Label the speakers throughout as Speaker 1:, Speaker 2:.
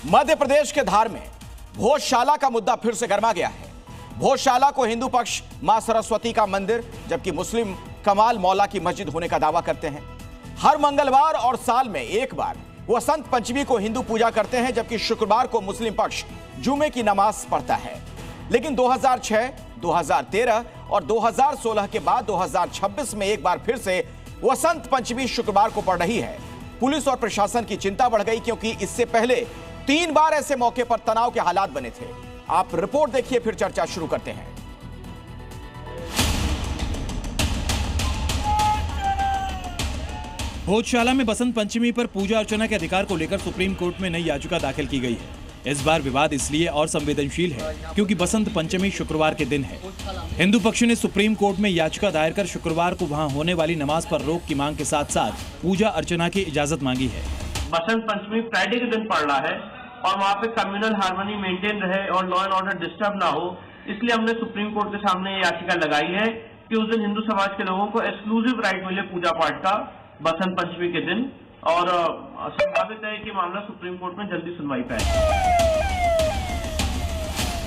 Speaker 1: मध्य प्रदेश के धार में भोजशाला का मुद्दा फिर से गर्मा गया है। भोजशाला को हिंदू पक्ष मां सरस्वती का मंदिर जबकि मुस्लिम कमाल मौला की मस्जिद होने का दावा करते हैं। हर मंगलवार और साल में एक बार वसंत पंचमी को हिंदू पूजा करते हैं जबकि शुक्रवार को मुस्लिम पक्ष जुमे की नमाज पढ़ता है। लेकिन 2006, 2013 और 2016 के बाद 2026 में एक बार फिर से वसंत पंचमी शुक्रवार को पड़ रही है। पुलिस और प्रशासन की चिंता बढ़ गई क्योंकि इससे पहले 3 बार ऐसे मौके पर तनाव के हालात बने थे। आप रिपोर्ट देखिए, फिर चर्चा शुरू करते हैं।
Speaker 2: भोजशाला में बसंत पंचमी पर पूजा अर्चना के अधिकार को लेकर सुप्रीम कोर्ट में नई याचिका दाखिल की गई है। इस बार विवाद इसलिए और संवेदनशील है क्योंकि बसंत पंचमी शुक्रवार के दिन है। हिंदू पक्ष ने सुप्रीम कोर्ट में याचिका दायर कर शुक्रवार को वहां होने वाली नमाज पर रोक की मांग के साथ साथ पूजा अर्चना की इजाजत मांगी है।
Speaker 3: बसंत पंचमी फ्राइडे के दिन पड़ रहा है और वहाँ पे कम्युनल हार्मनी मेंटेन रहे और लॉ एंड ऑर्डर डिस्टर्ब ना हो, इसलिए हमने सुप्रीम कोर्ट के सामने ये याचिका लगाई है कि उस दिन हिंदू समाज के लोगों को एक्सक्लूसिव राइट मिले पूजा पाठ का बसंत पंचमी के दिन, और संभावित है कि मामला सुप्रीम कोर्ट में जल्दी सुनवाई पाए।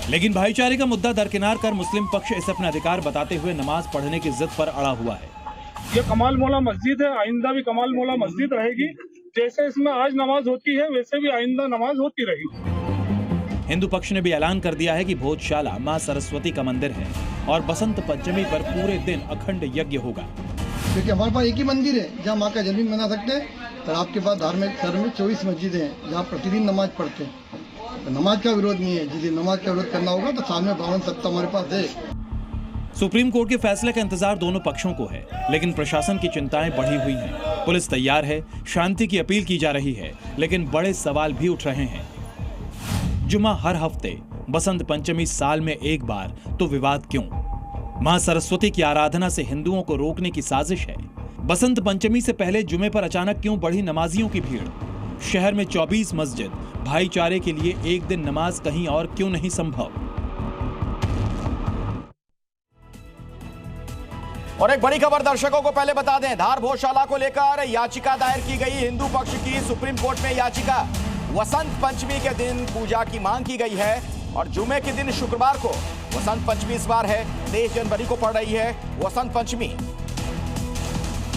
Speaker 2: लेकिन भाईचारे का मुद्दा दरकिनार कर मुस्लिम पक्ष इसे अपना अधिकार बताते हुए नमाज पढ़ने की जिद पर अड़ा हुआ है।
Speaker 4: ये कमाल मौला मस्जिद है, आइंदा भी कमाल मौला मस्जिद रहेगी। जैसे इसमें आज नमाज होती है वैसे भी आइंदा नमाज होती रहेगी।
Speaker 2: हिंदू पक्ष ने भी ऐलान कर दिया है कि भोजशाला मां सरस्वती का मंदिर है और बसंत पंचमी पर पूरे दिन अखंड यज्ञ होगा।
Speaker 5: क्योंकि हमारे पास एक ही मंदिर है जहाँ माँ का जन्म मना सकते हैं, और आपके पास धार्मिक शहर में 24 मस्जिदें हैं जहाँ प्रतिदिन नमाज पढ़ते हैं। तो नमाज का विरोध नहीं है, जिस दिन नमाज का विरोध करना होगा तो साल में 52 सप्ताह हमारे पास है।
Speaker 2: सुप्रीम कोर्ट के फैसले का इंतजार दोनों पक्षों को है, लेकिन प्रशासन की चिंताएं बढ़ी हुई हैं। पुलिस तैयार है, शांति की अपील की जा रही है, लेकिन बड़े सवाल भी उठ रहे हैं। जुमा हर हफ्ते, बसंत पंचमी साल में एक बार, तो विवाद क्यों? मां सरस्वती की आराधना से हिंदुओं को रोकने की साजिश है। बसंत पंचमी से पहले जुमे पर अचानक क्यों बढ़ी नमाजियों की भीड़? शहर में 24 मस्जिद, भाईचारे के लिए एक दिन नमाज कहीं और क्यों नहीं संभव?
Speaker 1: और एक बड़ी खबर दर्शकों को पहले बता दें, धार भोजशाला को लेकर याचिका दायर की गई। हिंदू पक्ष की सुप्रीम कोर्ट में याचिका। वसंत पंचमी के दिन पूजा की मांग की गई है और जुमे के दिन शुक्रवार को वसंत पंचमी इस बार है। 23 जनवरी को पड़ रही है वसंत पंचमी।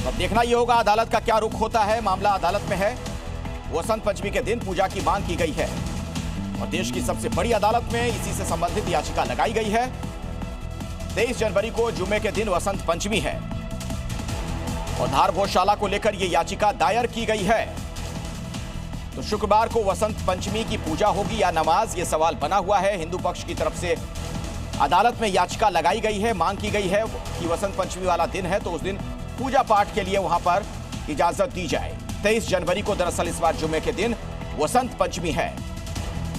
Speaker 1: तो देखना यह होगा अदालत का क्या रुख होता है। मामला अदालत में है। वसंत पंचमी के दिन पूजा की मांग की गई है और देश की सबसे बड़ी अदालत में इसी से संबंधित याचिका लगाई गई है। 23 जनवरी को जुमे के दिन वसंत पंचमी है और धार भोजशाला को लेकर यह याचिका दायर की गई है। तो शुक्रवार को वसंत पंचमी की पूजा होगी या नमाज, यह सवाल बना हुआ है। हिंदू पक्ष की तरफ से अदालत में याचिका लगाई गई है, मांग की गई है कि वसंत पंचमी वाला दिन है तो उस दिन पूजा पाठ के लिए वहां पर इजाजत दी जाए। 23 जनवरी को दरअसल इस बार जुमे के दिन वसंत पंचमी है।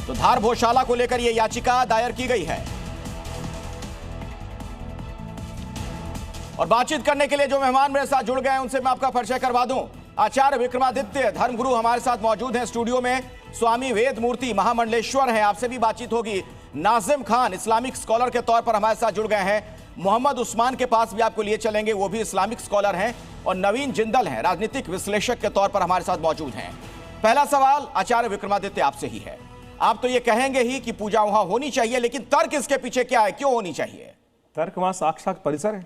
Speaker 1: तो धार भोजशाला को लेकर यह याचिका दायर की गई है। और बातचीत करने के लिए जो मेहमान मेरे साथ जुड़ गए हैं उनसे मैं आपका परिचय करवा दूं। आचार्य विक्रमादित्य धर्मगुरु हमारे साथ मौजूद हैं स्टूडियो में। स्वामी वेद मूर्ति महामंडलेश्वर हैं, आपसे भी बातचीत होगी। नाजिम खान इस्लामिक स्कॉलर के तौर पर हमारे साथ जुड़ गए हैं। मोहम्मद उस्मान के पास भी आपको लिए चलेंगे, वो भी इस्लामिक स्कॉलर हैं। और नवीन जिंदल हैं, राजनीतिक विश्लेषक के तौर पर हमारे साथ मौजूद हैं। पहला सवाल आचार्य विक्रमादित्य आपसे ही है। आप तो ये कहेंगे ही कि पूजा वहां होनी चाहिए, लेकिन तर्क इसके पीछे क्या है, क्यों होनी चाहिए?
Speaker 6: तर्क वहाँ साक्षात परिसर है,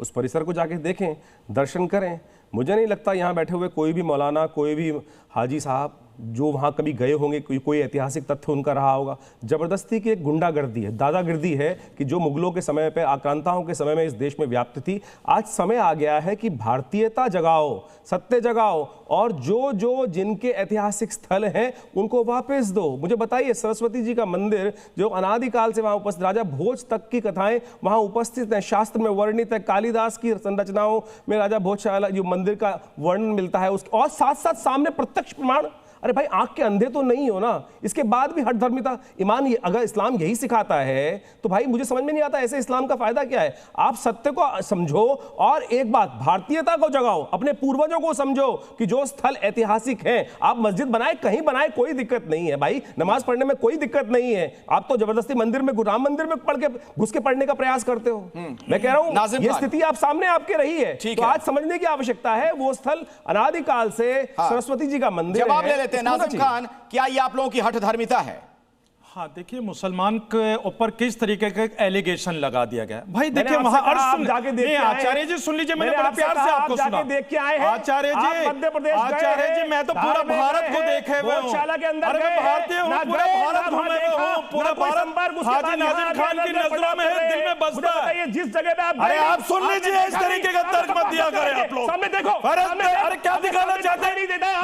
Speaker 6: उस परिसर को जाके देखें, दर्शन करें। मुझे नहीं लगता यहाँ बैठे हुए कोई भी मौलाना, कोई भी हाजी साहब जो वहाँ कभी गए होंगे, कोई ऐतिहासिक तथ्य उनका रहा होगा। ज़बरदस्ती की एक गुंडागर्दी है, दादागिर्दी है कि जो मुगलों के समय पे, आक्रांताओं के समय में इस देश में व्याप्त थी। आज समय आ गया है कि भारतीयता जगाओ, सत्य जगाओ और जो जिनके ऐतिहासिक स्थल हैं उनको वापस दो। मुझे बताइए, सरस्वती जी का मंदिर जो अनादिकाल से वहाँ उपस्थित, राजा भोज तक की कथाएं वहाँ उपस्थित हैं, शास्त्र में वर्णित है। कालिदास की संरचनाओं में राजा भोजशाला जो मंदिर का वर्णन मिलता है उसके, और साथ साथ सामने प्रत्यक्ष प्रमाण। अरे भाई, आंख के अंधे तो नहीं हो ना। इसके बाद भी हट धर्मिता, ईमान, अगर इस्लाम यही सिखाता है तो भाई मुझे समझ में नहीं आता ऐसे इस्लाम का फायदा क्या है। आप सत्य को समझो और एक बात, भारतीयता को जगाओ, अपने पूर्वजों को समझो कि जो स्थल ऐतिहासिक हैं। आप मस्जिद बनाए, कहीं बनाए, कोई दिक्कत नहीं है भाई, नमाज पढ़ने में कोई दिक्कत नहीं है। आप तो जबरदस्ती मंदिर में, राम मंदिर में पढ़ के घुस के पढ़ने का प्रयास करते हो। मैं कह रहा हूं ये स्थिति आप सामने आपके रही है, तो आज समझने की आवश्यकता है। वो स्थल अनादिकाल से सरस्वती जी का मंदिर है।
Speaker 1: लेते हैं। नाजिम खान, क्या ये आप लोगों की हठ धर्मिता है?
Speaker 7: हाँ, देखिए मुसलमान के ऊपर किस तरीके का एलिगेशन लगा दिया गया भाई। देखिए वहां आचार्य जी सुन लीजिए, मैंने बड़े प्यार से आपको सुना।
Speaker 8: देख के आए हैं
Speaker 7: आचार्य जी, मैं तो पूरा भारत को देखे हुए हूँ। अरे मैं भारतीय हूँ, पूरा भारत घूमे हुए हूँ, पूरा भारत हाजी नाजिम खान की नजरों में है, दिल में बसता है।
Speaker 8: जिस जगह पे
Speaker 7: अरे आप सुन लीजिए, इस तरीके का तर्क मत दिया करें आप लोग।
Speaker 8: सामने देखो,
Speaker 7: अरे क्या दिखाना चाहते हैं?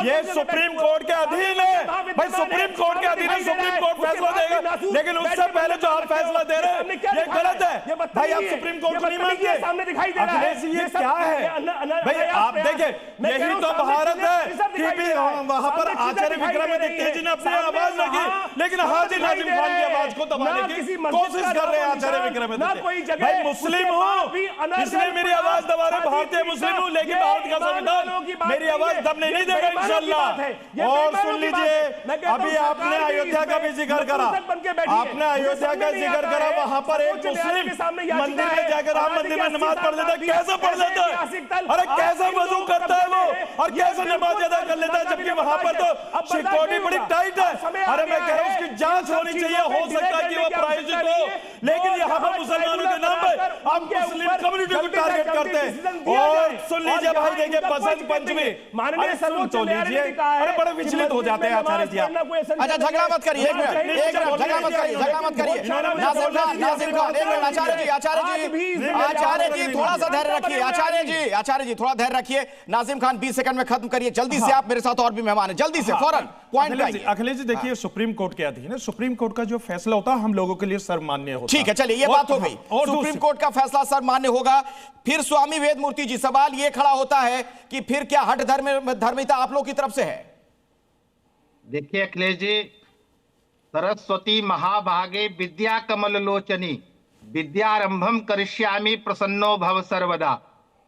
Speaker 7: ये सुप्रीम कोर्ट के अधीन है भाई, सुप्रीम कोर्ट के अधीन है, सुप्रीम कोर्ट फैसला देगा, लेकिन उससे पहले जो आप फैसला दे रहे हैं ये गलत है भाई। आप सुप्रीम कोर्ट को नहीं मानते? अखिलेश जी, ये क्या है भाई? आप देखिए, यही तो भारत है कि भी वहां पर आचार्य विक्रमादित्य जी ने अपनी आवाज रखी, लेकिन हाजी नाजिम खान की आवाज को दबाने की कोशिश कर रहे हैं आचार्य विक्रमादित्य भाई। मुस्लिम हूँ इसलिए मेरी आवाज दबा रहे, भारतीय मुस्लिम हूँ, लेकिन भारत का संविधान मेरी आवाज दबने नहीं देगा इंशाल्लाह। और सुन लीजिए, अभी आपने अयोध्या का भी जिक्र करा, आपने अयोध्या का जिक्र करा, वहां पर एक मुस्लिम मंदिर में जाकर राम मंदिर में नमाज पढ़ लेता है। कैसे पढ़ लेता है? अरे कैसे वजू करता है वो, और कैसे नमाज अदा कर लेता है, जबकि वहां पर तो सिक्योरिटी बड़ी टाइट है। अरे मैं कह रहा हूं उसकी जांच होनी चाहिए, हो सकता है कि वो प्रायोजित हो, लेकिन यहाँ पर मुसलमानों के नाम पर आप मुस्लिम कम्युनिटी को टारगेट करते हैं। और सुन लीजिए भाई, देखिए बसंत पंचमी, सुन तो लीजिए, अरे बड़े विचलित हो जाते हैं आचार्य जी।
Speaker 1: अच्छा झगड़ा मत करिए, एक मिनट, झगड़ा मत करिए। नाजिम खान, एक मिनट। आचार्य जी थोड़ा सा धैर्य रखिए। आचार्य जी थोड़ा धैर्य रखिए। नाजिम खान 20 सेकंड में खत्म करिए जल्दी से। आप मेरे साथ और भी मेहमान हैं, जल्दी से फौरन पॉइंट पे।
Speaker 7: अखिलेश जी देखिए, सुप्रीम कोर्ट के अधीन है, सुप्रीम कोर्ट का जो फैसला होता है हम लोगों के लिए सर्वमान्य होता है।
Speaker 1: ठीक है, चलिए ये बात हो गई, सुप्रीम कोर्ट का फैसला सर्वमान्य होगा। फिर स्वामी वेदमूर्ति जी, सवाल ये खड़ा होता है कि फिर क्या हठ धर्मिता आप लोगों की तरफ से है?
Speaker 9: देखिए अखिलेश जी, सरस्वती महाभागे विद्या कमल लोचनी विद्यारंभम करिष्यामि प्रसन्नो भव सर्वदा।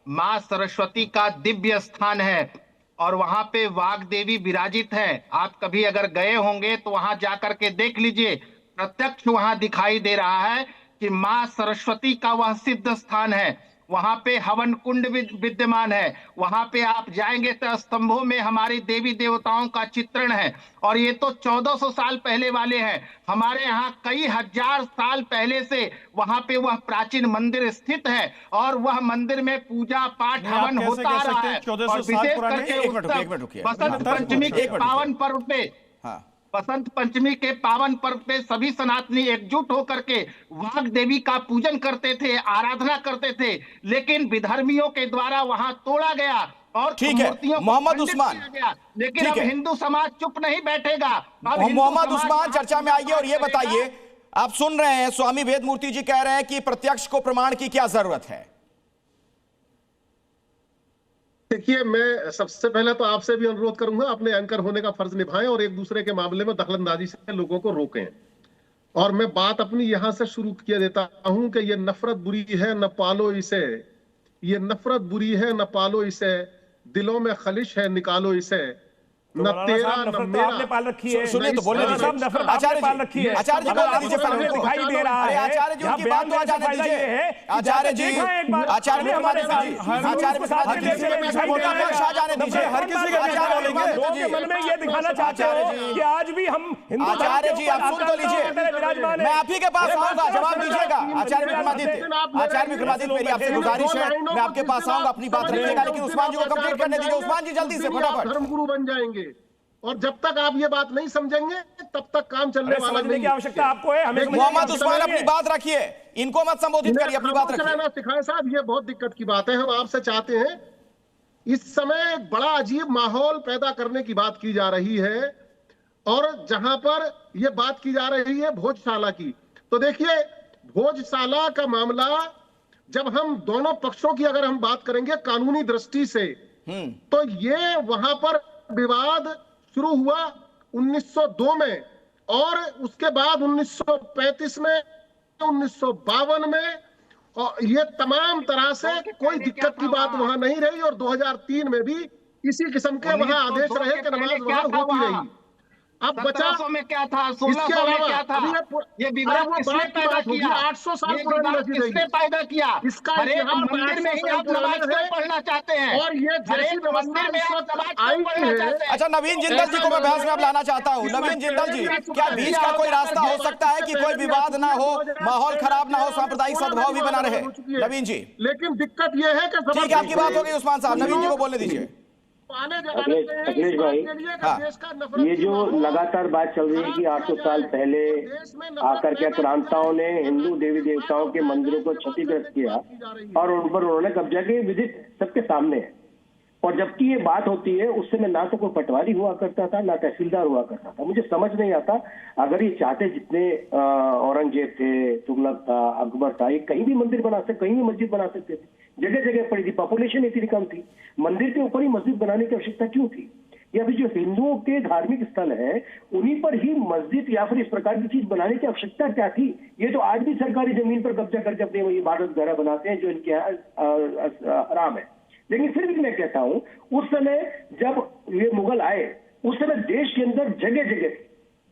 Speaker 9: मां सरस्वती का दिव्य स्थान है और वहां पे वाग देवी विराजित है। आप कभी अगर गए होंगे तो वहां जाकर के देख लीजिए, प्रत्यक्ष वहां दिखाई दे रहा है कि मां सरस्वती का वह सिद्ध स्थान है। वहां पे हवन कुंड विद्यमान है। वहां पे आप जाएंगे तो स्तंभों में हमारी देवी देवताओं का चित्रण है, और ये तो 1400 साल पहले वाले हैं। हमारे यहाँ कई हजार साल पहले से वहां पे वह प्राचीन मंदिर स्थित है, और वह मंदिर में पूजा पाठ हवन होता रहा है। और विशेष करके बसंत पंचमी के पावन पर्व पे, बसंत पंचमी के पावन पर्व पे सभी सनातनी एकजुट होकर के वाग देवी का पूजन करते थे, आराधना करते थे, लेकिन विधर्मियों के द्वारा वहां तोड़ा गया और मूर्तियों
Speaker 1: मोहम्मद उस्मान,
Speaker 9: लेकिन अब हिंदू समाज चुप नहीं बैठेगा। अब
Speaker 1: मोहम्मद उस्मान चर्चा में आइए और ये बताइए, आप सुन रहे हैं स्वामी वेदमूर्ति जी कह रहे हैं कि प्रत्यक्ष को प्रमाण की क्या जरूरत है?
Speaker 10: देखिए, मैं सबसे पहले तो आपसे भी अनुरोध करूंगा, अपने एंकर होने का फर्ज निभाएं और एक दूसरे के मामले में दखलंदाजी से लोगों को रोकें। और मैं बात अपनी यहां से शुरू किया देता हूं कि ये नफरत बुरी है, न पालो इसे। ये नफरत बुरी है, न पालो इसे। दिलों में खलिश है, निकालो इसे। न तेरा न मेरा।
Speaker 8: आपने पाल रखी है,
Speaker 1: सुनिए तो बोलने दीजिए।
Speaker 8: आचार्य पाल रखी है,
Speaker 1: आचार्य जी बोलने दीजिए।
Speaker 8: दिखाई दे रहा है,
Speaker 1: आचार्य जी उनकी बात तो आ जाने दीजिए। आचार्य जी, आचार्य विक्रमादित्य जी, आचार्य विक्रमादित्य जी उनका पक्ष आ जाने दीजिए।
Speaker 8: हर किसी के मन में ये दिखाना चाहते हो कि आज भी हम हिंदू।
Speaker 1: आचार्य जी आप सुन तो लीजिए, मैं आप ही के पास आऊंगा, जवाब दीजिएगा। आचार्य विक्रमादित्य, मेरी आपसे गुजारिश है, मैं आपके पास आऊंगा, अपनी बात रखिएगा, लेकिन उस्मान जी को कंप्लीट करने दीजिए। उस्मान जी जल्दी से फटाफट।
Speaker 10: धर्मगुरु बन जाएंगे, और जब तक आप ये बात नहीं समझेंगे तब तक काम चलने वाला नहीं।
Speaker 8: की आवश्यकता आपको है, हमें
Speaker 1: मोहम्मद उस्मान अपनी बात रखिए, इनको मत संबोधित करिए, अपनी बात रखिए।
Speaker 10: सिखाए साहब, ये बहुत दिक्कत की बात है। हम आपसे चाहते हैं, इस समय बड़ा अजीब माहौल पैदा करने की बात की जा रही है, और जहां पर यह बात की जा रही है भोजशाला की, तो देखिए भोजशाला का मामला, जब हम दोनों पक्षों की अगर हम बात करेंगे कानूनी दृष्टि से, तो ये वहां पर विवाद शुरू हुआ 1902 में, और उसके बाद 1935 में, 1952 में, और ये तमाम तरह से कोई दिक्कत की बात वहां नहीं रही। और 2003 में भी इसी किस्म के वहां आदेश रहे कि नमाज वहां होती रही। अब बचा
Speaker 9: 1700 में क्या था, 1600 में क्या था, ये विवाद किसने पैदा किया,
Speaker 10: 800 साल
Speaker 9: ये
Speaker 10: पुरानी
Speaker 9: विवाद
Speaker 10: मस्जिद है
Speaker 9: किसने
Speaker 10: ये।
Speaker 9: पैदा किया?
Speaker 10: इसका
Speaker 9: हर एक
Speaker 10: इतिहास
Speaker 9: मंदिर में ही
Speaker 10: 800
Speaker 9: आप
Speaker 10: साल
Speaker 9: नमाज
Speaker 10: पुराना
Speaker 9: क्यों
Speaker 10: है।
Speaker 9: पढ़ना चाहते हैं?
Speaker 10: और ये
Speaker 9: हर
Speaker 10: जैसी
Speaker 9: एक
Speaker 10: व्यवस्था
Speaker 9: मंदिर में
Speaker 10: इस
Speaker 9: आप
Speaker 10: वक्त
Speaker 9: नमाज
Speaker 10: आई
Speaker 9: क्यों पढ़ना
Speaker 10: है।
Speaker 9: चाहते हैं?
Speaker 1: अच्छा नवीन जिंदल जी को मैं बहस में अब लाना चाहता हूँ। नवीन जिंदल जी, क्या बीच का कोई रास्ता हो सकता है कि कोई विवाद ना हो, माहौल खराब ना हो, सांप्रदायिक सद्भाव भी बना रहे? नवीन जी,
Speaker 10: लेकिन दिक्कत ये है कि
Speaker 1: ठीक है, आपकी बात हो गई उस्मान साहब, नवीन जी को बोलने दीजिए।
Speaker 11: अखिलेश भाई, ये जो लगातार बात चल रही है कि 800 साल पहले आकर के आक्रांताओं ने हिंदू देवी देवताओं के मंदिरों को क्षतिग्रस्त किया और उन पर उन्होंने कब्जा किया, विदित सबके सामने है। और जबकि ये बात होती है उस समय ना तो कोई पटवारी हुआ करता था ना तहसीलदार हुआ करता था। मुझे समझ नहीं आता, अगर ये चाहते, जितने औरंगजेब थे, तुगलक था, अकबर था, ये कहीं भी मंदिर बना सकते, कहीं भी मस्जिद बना सकते थे, जगह जगह पड़ी थी, पॉपुलेशन इतनी कम थी, मंदिर के ऊपर ही मस्जिद बनाने की आवश्यकता क्यों थी? या फिर जो हिंदुओं के धार्मिक स्थल है उन्हीं पर ही मस्जिद या फिर इस प्रकार की चीज बनाने की आवश्यकता क्या थी? ये तो आज भी सरकारी जमीन पर कब्जा करके अपने ये इबादत गाह बनाते हैं जो इनके यहाँ हराम है। लेकिन फिर भी मैं कहता हूं, उस समय जब ये मुगल आए उस समय देश के अंदर जगह जगह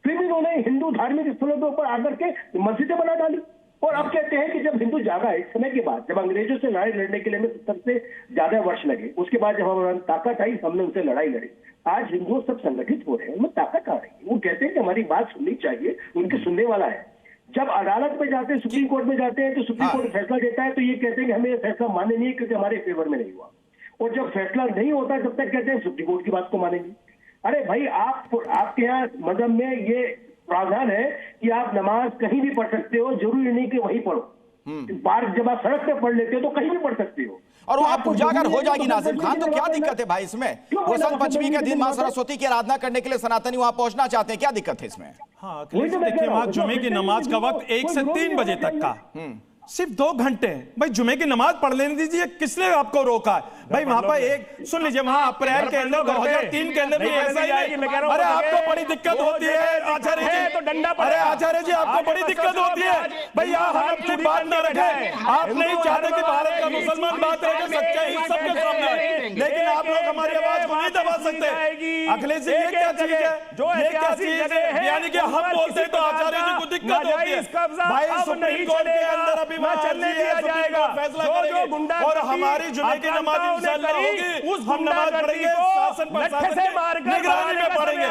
Speaker 11: फिर भी उन्होंने हिंदू धार्मिक स्थलों के ऊपर आकर के मस्जिदें बना डाली। और अब कहते हैं कि जब हिंदू जागा एक समय के बाद, जब अंग्रेजों से लड़ाई लड़ने के लिए हमें 70 से ज्यादा वर्ष लगे, उसके बाद जब हमारी ताकत आई हमने उनसे लड़ाई लड़ी, आज हिंदू सब संगठित हो रहे हैं, उनमें ताकत आ रही है। वो कहते हैं कि हमारी बात सुननी चाहिए, उनके सुनने वाला है। जब अदालत में जाते हैं, सुप्रीम कोर्ट में जाते हैं, तो सुप्रीम कोर्ट फैसला देता है तो ये कहते हैं कि हमें ये फैसला मान्य नहीं है क्योंकि हमारे फेवर में नहीं हुआ। और जब फैसला नहीं होता तब तक कहते हैं सुप्रीम कोर्ट की बात को मानेंगे। अरे भाई, आपके यहाँ मजहब में ये प्रावधान है कि आप नमाज कहीं भी पढ़ सकते हो, जरूरी नहीं कि वहीं पढ़ो। बाहर जब आप सड़क पे पढ़ लेते हो तो कहीं भी पढ़ सकते हो।
Speaker 1: और वहां पूजा अगर हो जाएगी नाजिम खान तो क्या दिक्कत है भाई इसमें? वसंत पंचमी के दिन मां सरस्वती की आराधना करने के लिए सनातनी वहां पहुंचना चाहते हैं, क्या दिक्कत है इसमें?
Speaker 7: हाँ अखिलेश, देखिए वहां जुमे की नमाज का वक्त 1 से 3 बजे तक का, सिर्फ 2 घंटे हैं। भाई जुमे की नमाज पढ़ लेने दीजिए, किसने आपको रोका है? भाई वहां पर एक सुन लीजिए, वहां अप्रैल के अंदर 2003 के अंदर भी ऐसा ही है। अरे आपको बड़ी दिक्कत होती है आचार्य जी,
Speaker 8: तो डंडा पड़ेगा।
Speaker 7: अरे आचार्य जी आपको बड़ी दिक्कत होती है। भैया हम अपनी बात ना रखें, आप नहीं चाहते कि भारत का मुसलमान बात रखे, सच्चाई सबके सामने है, लेकिन आप लोग हमारी आवाज को नहीं दबा सकते। अखिलेश जी ये क्या चीज है, ये क्या चीज है? यानी कि हम बोलते हैं तो आचार्य जी को दिक्कत होती है। भाई सुप्रीम कोर्ट के अंदर अभी
Speaker 8: चलने दिया जाएगा,
Speaker 7: फैसला करेंगे और हमारी जुमे की नमाज इंशाअल्लाह होगी,
Speaker 8: उस
Speaker 7: हम नमाज पढ़ेंगे, शासन प्रशासन की निगरानी में पढ़ेंगे।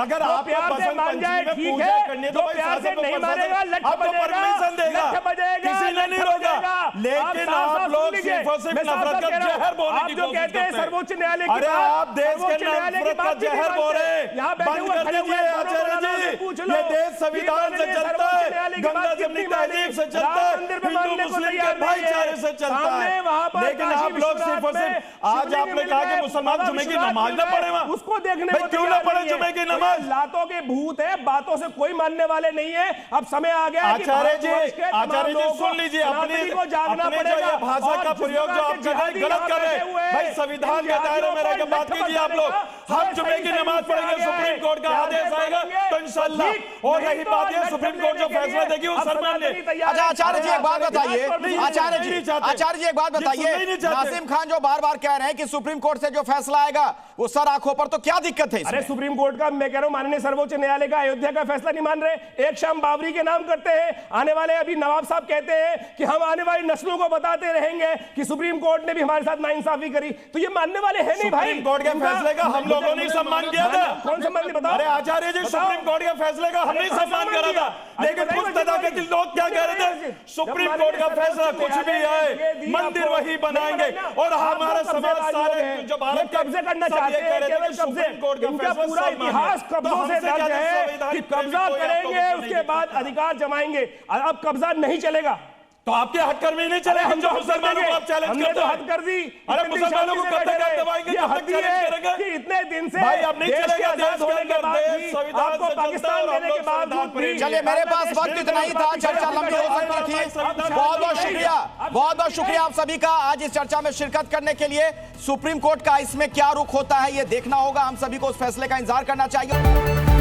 Speaker 7: अगर आप बसंत पंचमी में पूजा करनी है तो भाई शासन को प्रशासन आपको परमिशन देगा, किसी ने नहीं रोका। लेकिन आप लोग सिर्फ और सिर्फ नफरत का जहर बोलने की कोशिश करते हैं।
Speaker 8: सर्वोच्च न्यायालय
Speaker 7: अरे आप देश के नफरत का जहर बोल रहे हैं, बंद कर दीजिए आचार्य जी। ये देश संविधान से चलता है, गंगा जमनी तहजीब से चलता है, हिंदू मुस्लिम के भाईचारे से चलता है। लेकिन आप लोग सिर्फ और सिर्फ, आज आपने कहा कि मुसलमान जुमे की नमाज ना पढ़े, वहां
Speaker 8: उसको देखने को
Speaker 7: क्यों ना पढ़े जुमे की नमाज?
Speaker 8: लातों के भूत है, बातों से कोई मानने वाले नहीं है। अब समय आ गया है कि
Speaker 7: आचार्य जी
Speaker 8: भारतवर्ष
Speaker 7: सुन लीजिए, अपने
Speaker 8: को जागना पड़ेगा।
Speaker 7: जो भाषा का प्रयोग जो आप कर रहे हैं गलत कर रहे हैं। भाई संविधान के दायरे में रहकर बात कीजिए आप लोग। हम जुमे की नमाज पढ़ेंगे, सुप्रीम कोर्ट का आदेश आएगा तो इंशाल्लाह। और रही बात ये, सुप्रीम कोर्ट जो फैसला देगी वो सर मान ले।
Speaker 1: अच्छा आचार्य जी एक बात बताइए, आचार्य जी एक बात बताइए, नासिम खान जो बार बार कह रहे हैं कि सुप्रीम कोर्ट से जो फैसला आएगा वो सर आंखों पर, तो क्या दिक्कत है इसमें?
Speaker 8: अरे सुप्रीम कोर्ट का, मैं कह रहा हूं माननीय सर्वोच्च न्यायालय का अयोध्या का फैसला नहीं मान रहे, एक शाम बाबरी के नाम करते हैं। आने वाले अभी नवाब साहब कहते हैं कि हम आने वाली नस्लों को बताते रहेंगे कि सुप्रीम कोर्ट ने भी हमारे साथ नाइंसाफी करी। तो ये मानने वाले हैं नहीं भाई।
Speaker 7: सुप्रीम कोर्ट के फैसले का हम लोगों ने सम्मान किया था।
Speaker 8: कौन सम्मान नहीं, बताओ?
Speaker 7: अरे आचार्य जी सुप्रीम कोर्ट के फैसले का हमने सम्मान करा था, लेकिन कुछ तथाकथित लोग क्या कह रहे थे, सुप्रीम कोर्ट का फैसला कुछ भी आए मंदिर वही बनाएंगे। और हमारा समाज सारे जो भारत
Speaker 8: कब्जे करना चाहते हैं, केवल कब्जे, इनका पूरा इतिहास कब्जों से दर्ज है कि कब्जा करेंगे उसके बाद अधिकार जमाएंगे। अब कब्जा नहीं चलेगा
Speaker 7: तो आपके हथकर्मी नहीं चले, हम जो मुसलमानों को आप चैलेंज करते हैं।
Speaker 8: हमने तो हद कर दी।
Speaker 7: अरे मुसलमानों को कब तक आप दबाएंगे,
Speaker 8: ये हद है कि इतने दिन से
Speaker 7: भाई आप नहीं चलेगा देश
Speaker 8: होने के बाद भी, आपको पाकिस्तान देने के बावजूद भी।
Speaker 1: चलिए मेरे पास वक्त इतना ही था, चर्चा लंबी हो सकती थी। बहुत बहुत शुक्रिया, बहुत बहुत शुक्रिया आप सभी का आज इस चर्चा में शिरकत करने के लिए। सुप्रीम कोर्ट का इसमें क्या रुख होता है ये देखना होगा, हम सभी को उस फैसले का इंतजार करना चाहिए।